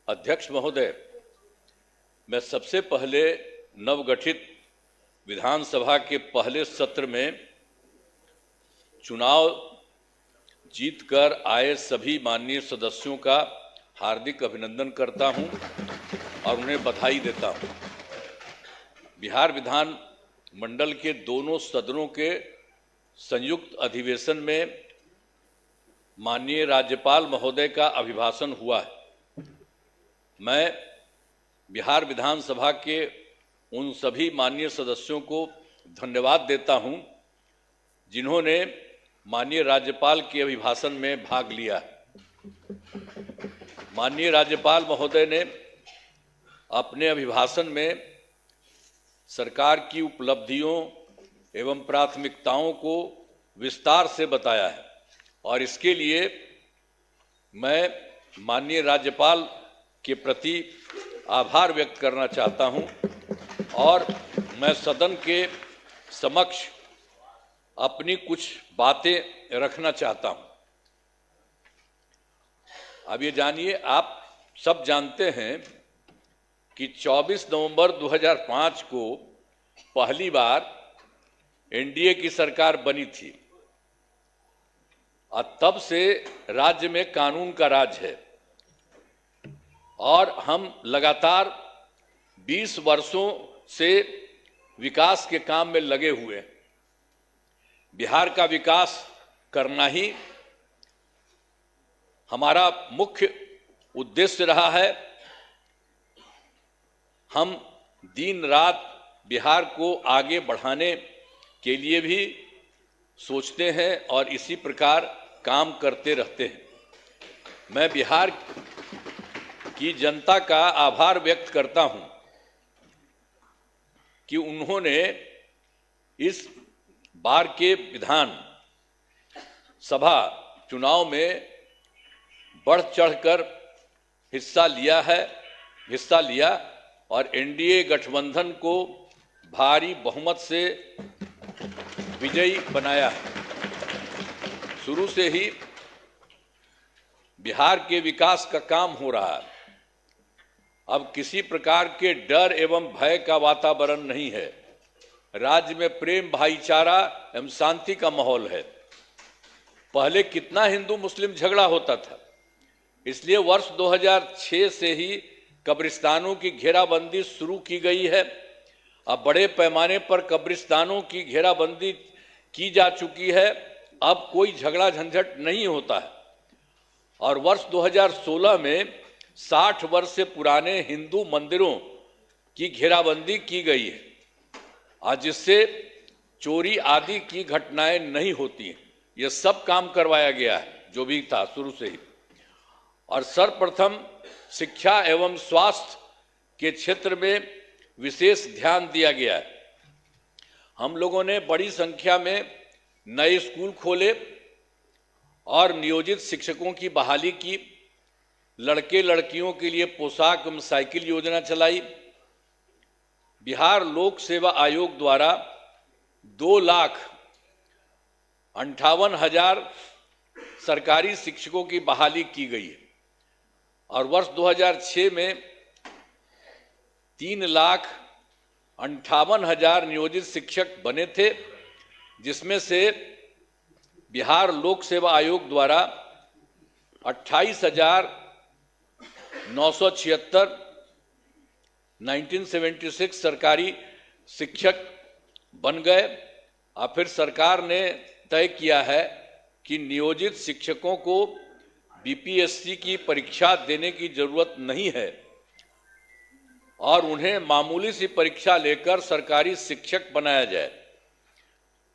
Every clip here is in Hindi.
अध्यक्ष महोदय, मैं सबसे पहले नवगठित विधानसभा के पहले सत्र में चुनाव जीतकर आए सभी माननीय सदस्यों का हार्दिक अभिनंदन करता हूं और उन्हें बधाई देता हूं। बिहार विधान मंडल के दोनों सदनों के संयुक्त अधिवेशन में माननीय राज्यपाल महोदय का अभिभाषण हुआ है। मैं बिहार विधानसभा के उन सभी माननीय सदस्यों को धन्यवाद देता हूं जिन्होंने माननीय राज्यपाल के अभिभाषण में भाग लिया। माननीय राज्यपाल महोदय ने अपने अभिभाषण में सरकार की उपलब्धियों एवं प्राथमिकताओं को विस्तार से बताया है और इसके लिए मैं माननीय राज्यपाल के प्रति आभार व्यक्त करना चाहता हूं और मैं सदन के समक्ष अपनी कुछ बातें रखना चाहता हूं। अब ये जानिए, आप सब जानते हैं कि 24 नवंबर 2005 को पहली बार एनडीए की सरकार बनी थी और तब से राज्य में कानून का राज है और हम लगातार 20 वर्षों से विकास के काम में लगे हुए हैं। बिहार का विकास करना ही हमारा मुख्य उद्देश्य रहा है। हम दिन रात बिहार को आगे बढ़ाने के लिए भी सोचते हैं और इसी प्रकार काम करते रहते हैं। मैं बिहार की जनता का आभार व्यक्त करता हूं कि उन्होंने इस बार के विधान सभा चुनाव में बढ़ चढ़कर हिस्सा लिया और एनडीए गठबंधन को भारी बहुमत से विजयी बनाया है। शुरू से ही बिहार के विकास का काम हो रहा है। अब किसी प्रकार के डर एवं भय का वातावरण नहीं है। राज्य में प्रेम, भाईचारा एवं शांति का माहौल है। पहले कितना हिंदू मुस्लिम झगड़ा होता था, इसलिए वर्ष 2006 से ही कब्रिस्तानों की घेराबंदी शुरू की गई है। अब बड़े पैमाने पर कब्रिस्तानों की घेराबंदी की जा चुकी है। अब कोई झगड़ा झंझट नहीं होता है और वर्ष 2016 में 60 वर्ष से पुराने हिंदू मंदिरों की घेराबंदी की गई है और जिससे चोरी आदि की घटनाएं नहीं होती हैं। यह सब काम करवाया गया है जो भी था शुरू से ही। और सर्वप्रथम शिक्षा एवं स्वास्थ्य के क्षेत्र में विशेष ध्यान दिया गया है। हम लोगों ने बड़ी संख्या में नए स्कूल खोले और नियोजित शिक्षकों की बहाली की। लड़के लड़कियों के लिए पोशाक एवं साइकिल योजना चलाई। बिहार लोक सेवा आयोग द्वारा 2,58,000 सरकारी शिक्षकों की बहाली की गई है और वर्ष 2006 में 3,58,000 नियोजित शिक्षक बने थे, जिसमें से बिहार लोक सेवा आयोग द्वारा 28,976 1976 सरकारी शिक्षक बन गए। और फिर सरकार ने तय किया है कि नियोजित शिक्षकों को बीपीएससी की परीक्षा देने की जरूरत नहीं है और उन्हें मामूली सी परीक्षा लेकर सरकारी शिक्षक बनाया जाए।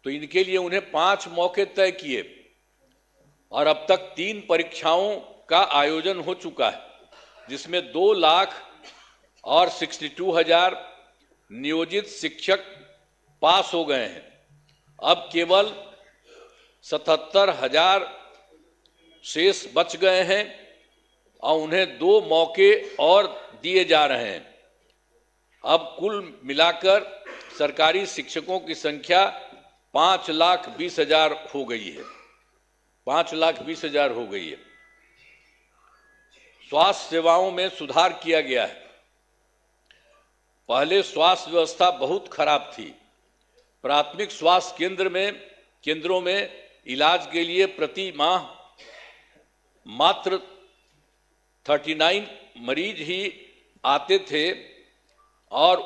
तो इनके लिए उन्हें 5 मौके तय किए और अब तक 3 परीक्षाओं का आयोजन हो चुका है, जिसमें 2,62,000 नियोजित शिक्षक पास हो गए हैं। अब केवल 77,000 शेष बच गए हैं और उन्हें 2 मौके और दिए जा रहे हैं। अब कुल मिलाकर सरकारी शिक्षकों की संख्या 5,20,000 हो गई है। 5,20,000 हो गई है। स्वास्थ्य सेवाओं में सुधार किया गया है। पहले स्वास्थ्य व्यवस्था बहुत खराब थी। प्राथमिक स्वास्थ्य केंद्रों में इलाज के लिए प्रति माह मात्र 39 मरीज ही आते थे और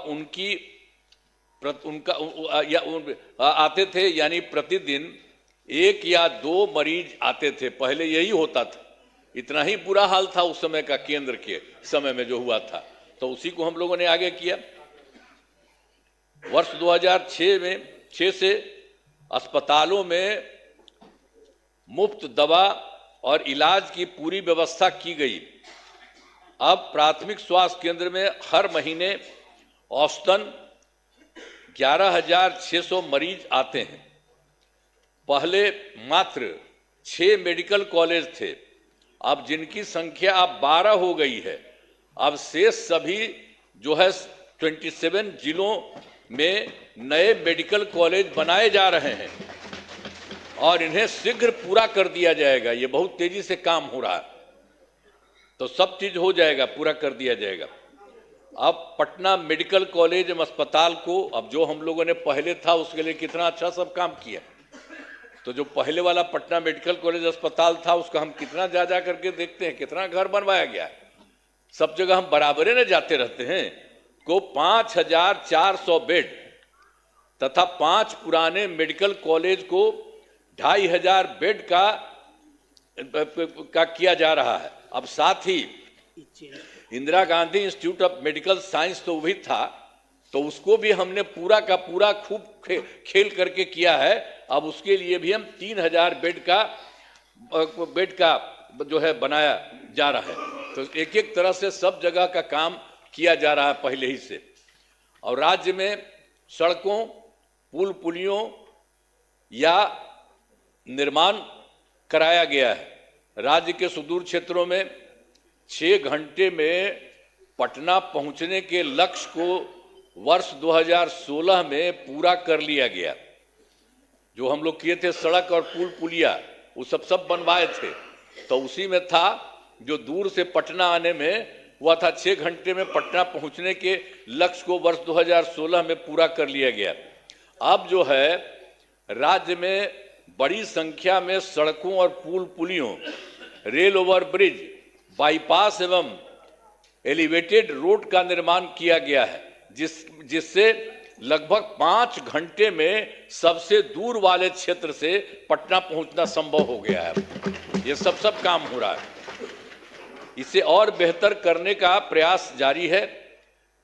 आते थे, यानी प्रतिदिन 1 या 2 मरीज आते थे। पहले यही होता था। इतना ही बुरा हाल था उस समय का, केंद्र के समय में जो हुआ था। तो उसी को हम लोगों ने आगे किया। वर्ष 2006 से अस्पतालों में मुफ्त दवा और इलाज की पूरी व्यवस्था की गई। अब प्राथमिक स्वास्थ्य केंद्र में हर महीने औसतन 11,600 मरीज आते हैं। पहले मात्र 6 मेडिकल कॉलेज थे, अब जिनकी संख्या अब 12 हो गई है। अब शेष सभी जो है 27 जिलों में नए मेडिकल कॉलेज बनाए जा रहे हैं और इन्हें शीघ्र पूरा कर दिया जाएगा। ये बहुत तेजी से काम हो रहा है, तो सब चीज हो जाएगा, पूरा कर दिया जाएगा। अब पटना मेडिकल कॉलेज एवं अस्पताल को, अब जो हम लोगों ने पहले था उसके लिए कितना अच्छा सब काम किया। तो जो पहले वाला पटना मेडिकल कॉलेज अस्पताल था उसका हम कितना जा करके देखते हैं, कितना घर बनवाया गया है। सब जगह हम बराबरे न जाते रहते हैं। को 5,400 बेड तथा 5 पुराने मेडिकल कॉलेज को 2,500 बेड का किया जा रहा है। अब साथ ही Indira Gandhi Institute of Medical Science तो वही था, तो उसको भी हमने पूरा का पूरा खूब खेल करके किया है। अब उसके लिए भी हम 3,000 बेड का जो है बनाया जा रहा है। तो एक एक तरह से सब जगह का काम किया जा रहा है पहले ही से। और राज्य में सड़कों, पुल पुलियों या निर्माण कराया गया है। राज्य के सुदूर क्षेत्रों में 6 घंटे में पटना पहुंचने के लक्ष्य को वर्ष 2016 में पूरा कर लिया गया। जो हम लोग किए थे सड़क और पुल पुलिया, वो सब बनवाए थे, तो उसी में था जो दूर से पटना आने में हुआ था 6 घंटे में पटना पहुंचने के लक्ष्य को वर्ष 2016 में पूरा कर लिया गया। अब जो है राज्य में बड़ी संख्या में सड़कों और पुल पुलियों, रेल ओवर ब्रिज, बाईपास एवं एलिवेटेड रोड का निर्माण किया गया है, जिससे लगभग 5 घंटे में सबसे दूर वाले क्षेत्र से पटना पहुंचना संभव हो गया है। ये सब काम हो रहा है। इसे और बेहतर करने का प्रयास जारी है।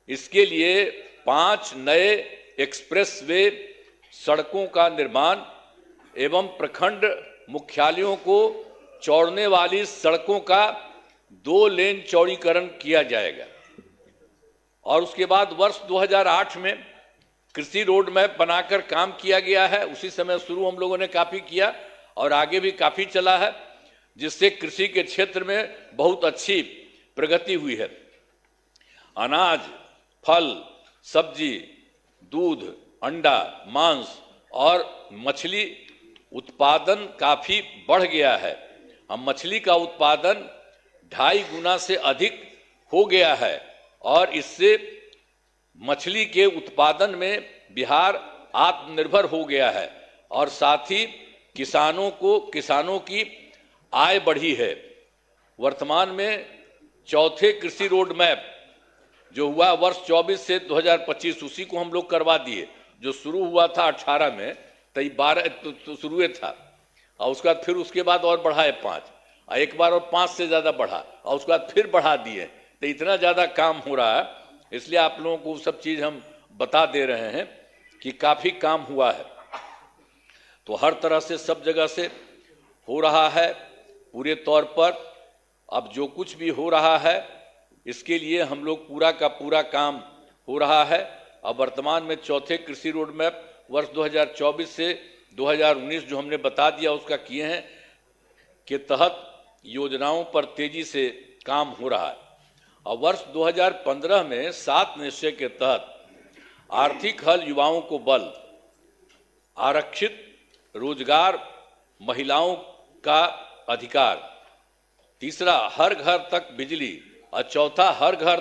इसके लिए 5 नए एक्सप्रेसवे सड़कों का निर्माण एवं प्रखंड मुख्यालयों को जोड़ने वाली सड़कों का 2 लेन चौड़ीकरण किया जाएगा। और उसके बाद वर्ष 2008 में कृषि रोड मैप बनाकर काम किया गया है। उसी समय शुरू हम लोगों ने काफी किया और आगे भी काफी चला है, जिससे कृषि के क्षेत्र में बहुत अच्छी प्रगति हुई है। अनाज, फल, सब्जी, दूध, अंडा, मांस और मछली उत्पादन काफी बढ़ गया है। अब मछली का उत्पादन 2.5 गुना से अधिक हो गया है और इससे मछली के उत्पादन में बिहार आत्मनिर्भर हो गया है और साथ ही किसानों की आय बढ़ी है। वर्तमान में चौथे कृषि रोड मैप जो हुआ वर्ष 24 से 2025, उसी को हम लोग करवा दिए। जो शुरू हुआ था 18 में, तो 12 तो शुरू था और उसके बाद और बढ़ाए 5, एक बार और 5 से ज़्यादा बढ़ा और उसके बाद फिर बढ़ा दिए। तो इतना ज़्यादा काम हो रहा है, इसलिए आप लोगों को सब चीज़ हम बता दे रहे हैं कि काफ़ी काम हुआ है। तो हर तरह से सब जगह से हो रहा है पूरे तौर पर। अब जो कुछ भी हो रहा है इसके लिए हम लोग पूरा का पूरा काम हो रहा है। अब वर्तमान में चौथे कृषि रोड मैप वर्ष 2024 से 2019 जो हमने बता दिया उसका किए हैं के तहत योजनाओं पर तेजी से काम हो रहा है। और वर्ष 2015 में 7 निश्चय के तहत आर्थिक हल, युवाओं को बल, आरक्षित रोजगार, महिलाओं का अधिकार, तीसरा हर घर तक बिजली, और चौथा हर घर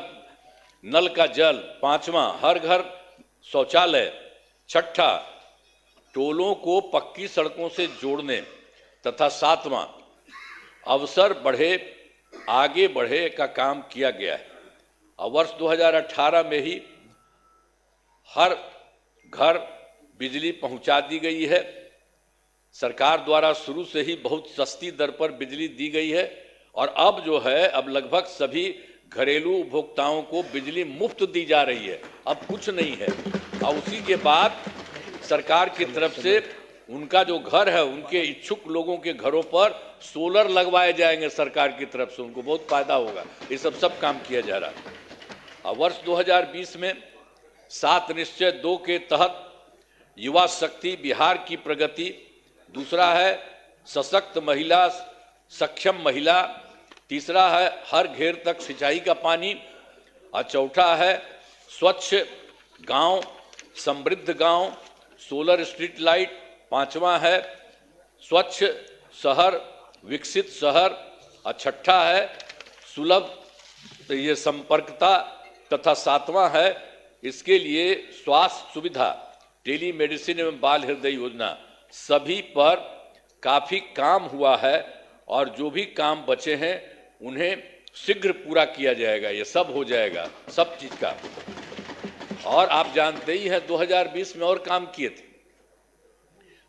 नल का जल, पांचवा हर घर शौचालय, छठा टोलों को पक्की सड़कों से जोड़ने, तथा सातवां अवसर बढ़े आगे बढ़े का काम किया गया है। और वर्ष 2018 में ही हर घर बिजली पहुंचा दी गई है। सरकार द्वारा शुरू से ही बहुत सस्ती दर पर बिजली दी गई है, और अब जो है अब लगभग सभी घरेलू उपभोक्ताओं को बिजली मुफ्त दी जा रही है, अब कुछ नहीं है। और उसी के बाद सरकार की तरफ से उनका जो घर है, उनके इच्छुक लोगों के घरों पर सोलर लगवाए जाएंगे सरकार की तरफ से, उनको बहुत फायदा होगा। ये सब काम किया जा रहा है। और वर्ष 2020 में 7 निश्चय 2 के तहत युवा शक्ति बिहार की प्रगति, दूसरा है सशक्त महिला सक्षम महिला, तीसरा है हर घेर तक सिंचाई का पानी, और चौथा है स्वच्छ गांव समृद्ध गांव, सोलर स्ट्रीट लाइट, पांचवा है स्वच्छ शहर विकसित शहर, और छठा है सुलभ ये संपर्कता, तथा सातवां है इसके लिए स्वास्थ्य सुविधा, टेली मेडिसिन एवं बाल हृदय योजना। सभी पर काफी काम हुआ है, और जो भी काम बचे हैं उन्हें शीघ्र पूरा किया जाएगा। ये सब हो जाएगा, सब चीज का। और आप जानते ही हैं 2020 में और काम किए थे।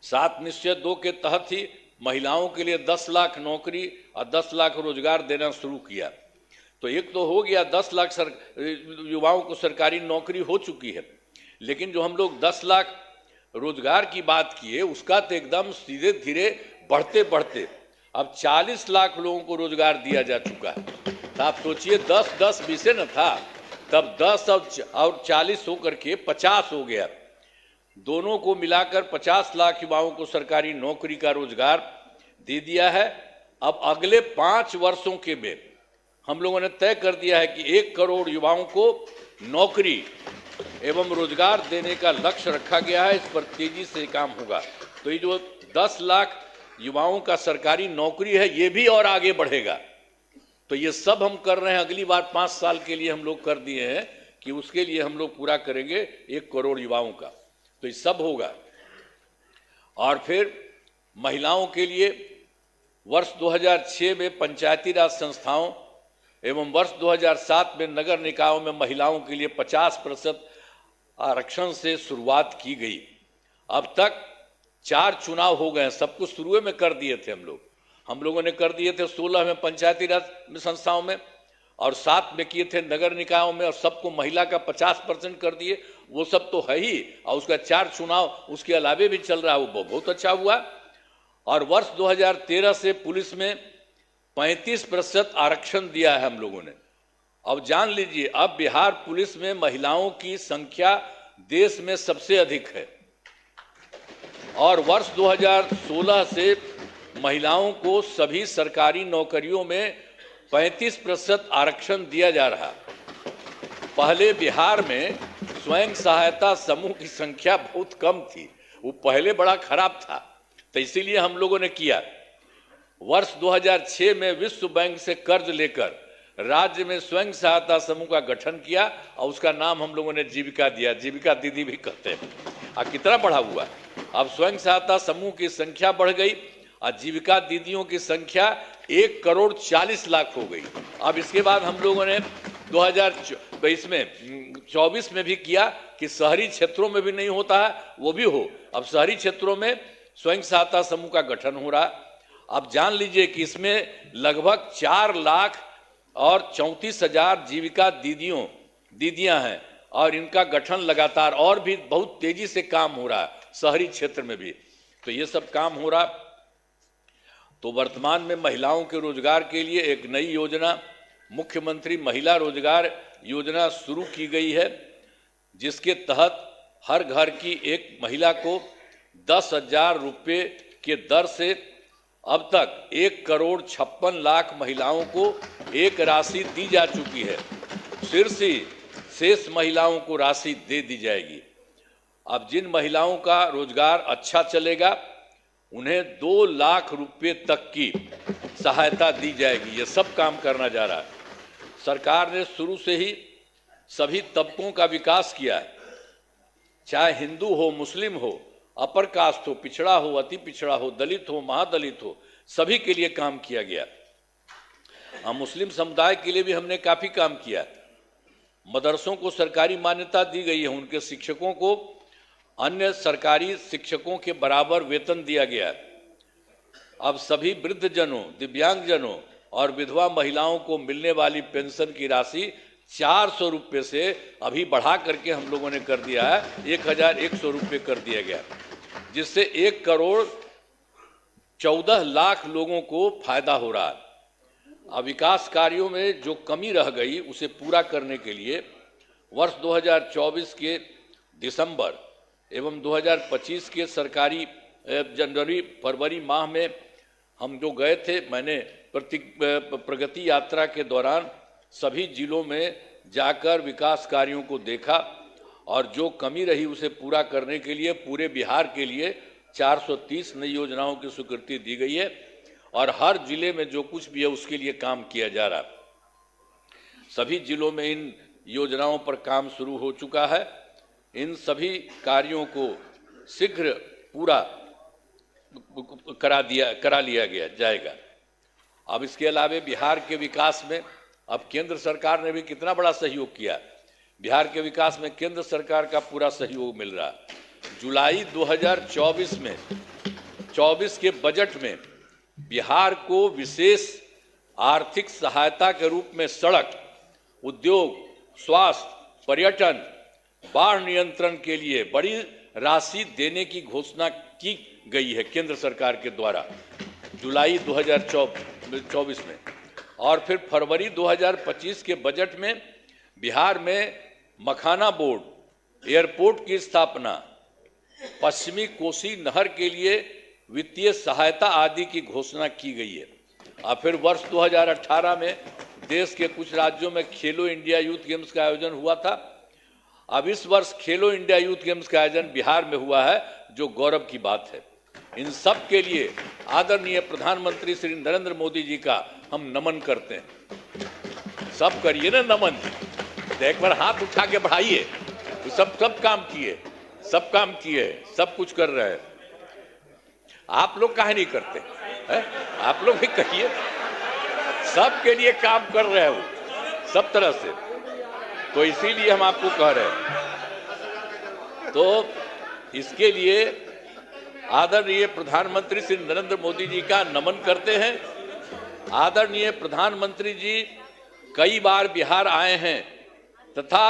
7 निश्चय 2 के तहत ही महिलाओं के लिए 10 लाख नौकरी और 10 लाख रोजगार देना शुरू किया। तो एक तो हो गया 10 लाख युवाओं को सरकारी नौकरी हो चुकी है, लेकिन जो हम लोग 10 लाख रोजगार की बात किए उसका तो एकदम सीधे धीरे बढ़ते बढ़ते अब 40 लाख लोगों को रोजगार दिया जा चुका है। तो आप सोचिए 10-10 बीसे न था, तब 10 और 40 होकर के 50 हो गया। दोनों को मिलाकर 50 लाख युवाओं को सरकारी नौकरी का रोजगार दे दिया है। अब अगले 5 वर्षों के में हम लोगों ने तय कर दिया है कि 1 करोड़ युवाओं को नौकरी एवं रोजगार देने का लक्ष्य रखा गया है। इस पर तेजी से काम होगा। तो ये जो 10 लाख युवाओं का सरकारी नौकरी है, ये भी और आगे बढ़ेगा। तो ये सब हम कर रहे हैं। अगली बार 5 साल के लिए हम लोग कर दिए हैं कि उसके लिए हम लोग पूरा करेंगे 1 करोड़ युवाओं का। तो ये सब होगा। और फिर महिलाओं के लिए वर्ष 2006 में पंचायती राज संस्थाओं एवं वर्ष 2007 में नगर निकायों में महिलाओं के लिए 50% आरक्षण से शुरुआत की गई। अब तक 4 चुनाव हो गए। सब कुछ शुरू में कर दिए थे हम लोगों ने कर दिए थे 16 में पंचायती राज संस्थाओं में, और 7 में किए थे नगर निकायों में, और सबको महिला का 50% कर दिए। वो सब तो है ही, और उसका 4 चुनाव उसके अलावे भी चल रहा है, वो बहुत अच्छा हुआ। और वर्ष 2013 से पुलिस में 35% आरक्षण दिया है हम लोगों ने। अब जान लीजिए, अब बिहार पुलिस में महिलाओं की संख्या देश में सबसे अधिक है। और वर्ष 2016 से महिलाओं को सभी सरकारी नौकरियों में 35% आरक्षण दिया जा रहा। पहले बिहार में स्वयं सहायता समूह की संख्या बहुत कम थी, वो पहले बड़ा खराब था, तो इसीलिए हम लोगों ने किया। वर्ष 2006 में विश्व बैंक से कर्ज लेकर राज्य में स्वयं सहायता समूह का गठन किया, और उसका नाम हम लोगों ने जीविका दिया। जीविका दीदी भी कहते हैं। अब कितना बढ़ा हुआ, अब स्वयं सहायता समूह की संख्या बढ़ गई, और जीविका दीदियों की संख्या 1 करोड़ 40 लाख हो गई। अब इसके बाद हम लोगों ने 2024 में भी किया कि शहरी क्षेत्रों में भी नहीं होता है, वो भी हो। अब शहरी क्षेत्रों में स्वयं सहायता समूह का गठन हो रहा। अब जान लीजिए कि इसमें लगभग 4 लाख और 34,000 जीविका दीदियां हैं, और इनका गठन लगातार और भी बहुत तेजी से काम हो रहा है शहरी क्षेत्र में भी। तो ये सब काम हो रहा। तो वर्तमान में महिलाओं के रोजगार के लिए एक नई योजना, मुख्यमंत्री महिला रोजगार योजना शुरू की गई है, जिसके तहत हर घर की एक महिला को 10,000 रुपये के दर से अब तक 1 करोड़ 56 लाख महिलाओं को एक राशि दी जा चुकी है। शेष महिलाओं को राशि दे दी जाएगी। अब जिन महिलाओं का रोजगार अच्छा चलेगा उन्हें 2 लाख रुपये तक की सहायता दी जाएगी। ये सब काम करना जा रहा है। सरकार ने शुरू से ही सभी तबकों का विकास किया है, चाहे हिंदू हो, मुस्लिम हो, अपर कास्ट हो, पिछड़ा हो, अति पिछड़ा हो, दलित हो, महादलित हो, सभी के लिए काम किया गया। हम मुस्लिम समुदाय के लिए भी हमने काफी काम किया। मदरसों को सरकारी मान्यता दी गई है, उनके शिक्षकों को अन्य सरकारी शिक्षकों के बराबर वेतन दिया गया है। अब सभी वृद्धजनों, दिव्यांगजनों और विधवा महिलाओं को मिलने वाली पेंशन की राशि 400 रुपये से अभी बढ़ा करके हम लोगों ने कर दिया है 1100 रुपये कर दिया गया, जिससे 1,14,00,000 लोगों को फायदा हो रहा है। अब विकास कार्यों में जो कमी रह गई उसे पूरा करने के लिए वर्ष 2024 के दिसंबर एवं 2025 के सरकारी जनवरी फरवरी माह में हम जो गए थे, मैंने प्रगति यात्रा के दौरान सभी जिलों में जाकर विकास कार्यों को देखा और जो कमी रही उसे पूरा करने के लिए पूरे बिहार के लिए 430 नई योजनाओं की स्वीकृति दी गई है और हर जिले में जो कुछ भी है उसके लिए काम किया जा रहा है। सभी जिलों में इन योजनाओं पर काम शुरू हो चुका है। इन सभी कार्यों को शीघ्र पूरा करा लिया गया जाएगा। अब इसके अलावा बिहार के विकास में अब केंद्र सरकार ने भी कितना बड़ा सहयोग किया। बिहार के विकास में केंद्र सरकार का पूरा सहयोग मिल रहा है। जुलाई 2024 के बजट में बिहार को विशेष आर्थिक सहायता के रूप में सड़क, उद्योग, स्वास्थ्य, पर्यटन, बाढ़ नियंत्रण के लिए बड़ी राशि देने की घोषणा की गई है केंद्र सरकार के द्वारा जुलाई 2024 में। और फिर फरवरी 2025 के बजट में बिहार में मखाना बोर्ड, एयरपोर्ट की स्थापना, पश्चिमी कोसी नहर के लिए वित्तीय सहायता आदि की घोषणा की गई है। और फिर वर्ष 2018 में देश के कुछ राज्यों में खेलो इंडिया यूथ गेम्स का आयोजन हुआ था। अब इस वर्ष खेलो इंडिया यूथ गेम्स का आयोजन बिहार में हुआ है, जो गौरव की बात है। इन सब के लिए आदरणीय प्रधानमंत्री श्री नरेंद्र मोदी जी का हम नमन करते हैं। सब करिए ना नमन, एक बार हाथ उठा के बढ़ाइए। तो सब काम किए, सब काम किए, सब कुछ कर रहे हैं। आप लोग काहे नहीं करते है? आप लोग भी कहिए। सब के लिए काम कर रहे हो सब तरह से, तो इसीलिए हम आपको कह रहे हैं। तो इसके लिए आदरणीय प्रधानमंत्री श्री नरेंद्र मोदी जी का नमन करते हैं। आदरणीय प्रधानमंत्री जी कई बार बिहार आए हैं तथा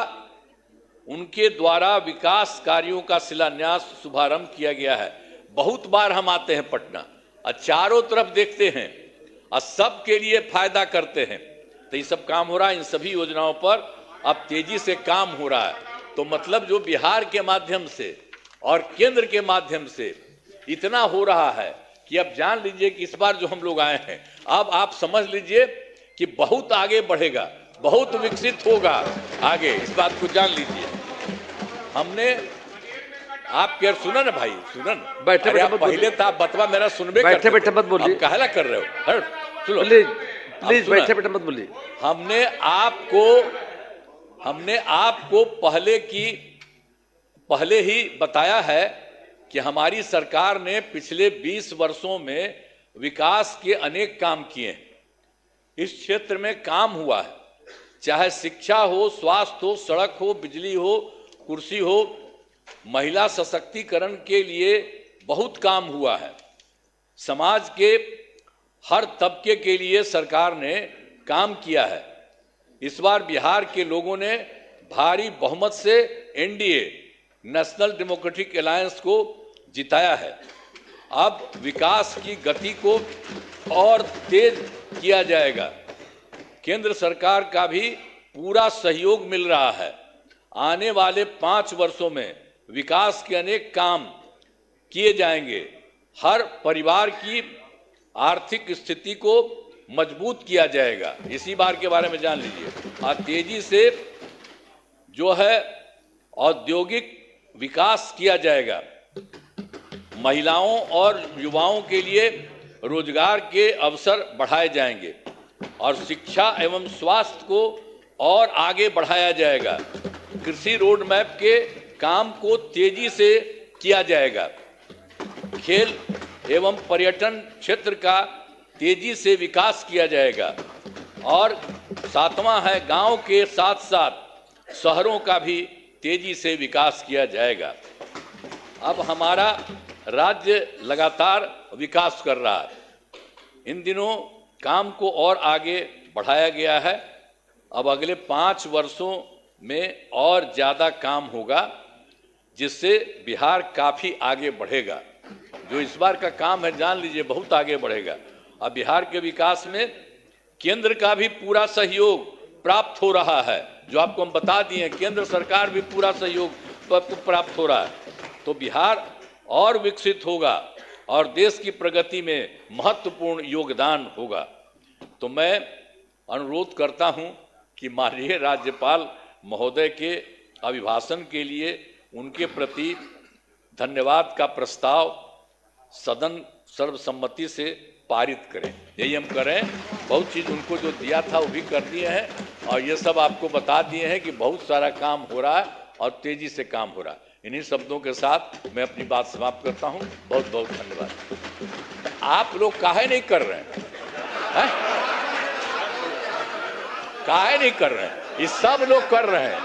उनके द्वारा विकास कार्यों का शिलान्यास शुभारंभ किया गया है। बहुत बार हम आते हैं पटना और चारों तरफ देखते हैं और सबके लिए फायदा करते हैं। तो ये सब काम हो रहा है। इन सभी योजनाओं पर अब तेजी से काम हो रहा है। तो मतलब जो बिहार के माध्यम से और केंद्र के माध्यम से इतना हो रहा है कि अब जान लीजिए कि इस बार जो हम लोग आए हैं, अब आप समझ लीजिए कि बहुत आगे बढ़ेगा, बहुत विकसित होगा आगे। इस बात को जान लीजिए। हमने आप क्या सुना ना भाई, सुना ना, बैठे बैठे पहले था बतवा मेरा सुनबे, बैठे बैठे मत बोलिए, कहला कर रहे हो। सुनो प्लीज बैठे बैठे मत बोलिए। हमने आपको पहले ही बताया है कि हमारी सरकार ने पिछले 20 वर्षों में विकास के अनेक काम किए हैं। इस क्षेत्र में काम हुआ है, चाहे शिक्षा हो, स्वास्थ्य हो, सड़क हो, बिजली हो, कुर्सी हो, महिला सशक्तिकरण के लिए बहुत काम हुआ है। समाज के हर तबके के लिए सरकार ने काम किया है। इस बार बिहार के लोगों ने भारी बहुमत से एनडीए, नेशनल डेमोक्रेटिक अलायंस को जिताया है। अब विकास की गति को और तेज किया जाएगा। केंद्र सरकार का भी पूरा सहयोग मिल रहा है। आने वाले 5 वर्षों में विकास के अनेक काम किए जाएंगे। हर परिवार की आर्थिक स्थिति को मजबूत किया जाएगा। इसी बार के बारे में जान लीजिए। और तेजी से जो है औद्योगिक विकास किया जाएगा। महिलाओं और युवाओं के लिए रोजगार के अवसर बढ़ाए जाएंगे और शिक्षा एवं स्वास्थ्य को और आगे बढ़ाया जाएगा। कृषि रोड मैप के काम को तेजी से किया जाएगा। खेल एवं पर्यटन क्षेत्र का तेजी से विकास किया जाएगा। और सातवां है, गांव के साथ साथ शहरों का भी तेजी से विकास किया जाएगा। अब हमारा राज्य लगातार विकास कर रहा है। इन दिनों काम को और आगे बढ़ाया गया है। अब अगले 5 वर्षों में और ज़्यादा काम होगा, जिससे बिहार काफ़ी आगे बढ़ेगा। जो इस बार का काम है, जान लीजिए, बहुत आगे बढ़ेगा। अब बिहार के विकास में केंद्र का भी पूरा सहयोग प्राप्त हो रहा है। जो आपको हम बता दिए, केंद्र सरकार भी पूरा सहयोग प्राप्त हो रहा है। तो बिहार और विकसित होगा और देश की प्रगति में महत्वपूर्ण योगदान होगा। तो मैं अनुरोध करता हूं कि माननीय राज्यपाल महोदय के अभिभाषण के लिए उनके प्रति धन्यवाद का प्रस्ताव सदन सर्वसम्मति से पारित करें। यही हम करें। बहुत चीज़ उनको जो दिया था वो भी कर दिए हैं, और ये सब आपको बता दिए हैं कि बहुत सारा काम हो रहा है और तेजी से काम हो रहा है। इन्हीं शब्दों के साथ मैं अपनी बात समाप्त करता हूं। बहुत बहुत धन्यवाद। आप लोग काहे नहीं कर रहे हैं? काहे नहीं कर रहे हैं? ये सब लोग कर रहे हैं।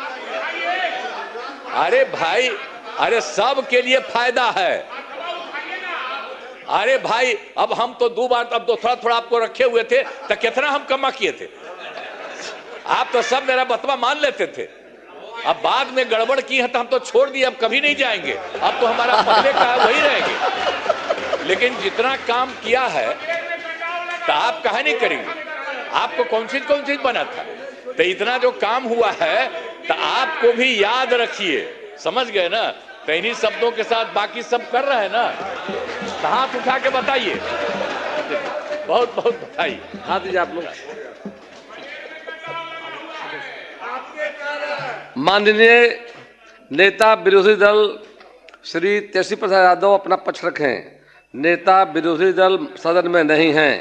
अरे भाई, अरे सब के लिए फायदा है। अरे भाई, अब हम तो 2 बार, अब तो थोड़ा थोड़ा आपको रखे हुए थे, तो कितना हम कमा किए थे। आप तो सब मेरा बतवा मान लेते थे। अब बाद में गड़बड़ की है तो हम तो छोड़ दिए, अब कभी नहीं जाएंगे। अब तो हमारा पहले का है वही रहेंगे। लेकिन जितना काम किया है तो आप काहे नहीं करेंगे? आपको कौन चीज बना था? तो इतना जो काम हुआ है तो आपको भी याद रखिए। समझ गए ना? तो इन्हीं शब्दों के साथ बाकी सब कर रहे हैं ना, तो हाथ उठा के बताइए। बहुत बहुत बधाई। हाथ दीजिए आप लोग। माननीय नेता विरोधी दल श्री तेजस्वी प्रसाद यादव अपना पक्ष रखें। नेता विरोधी दल सदन में नहीं हैं।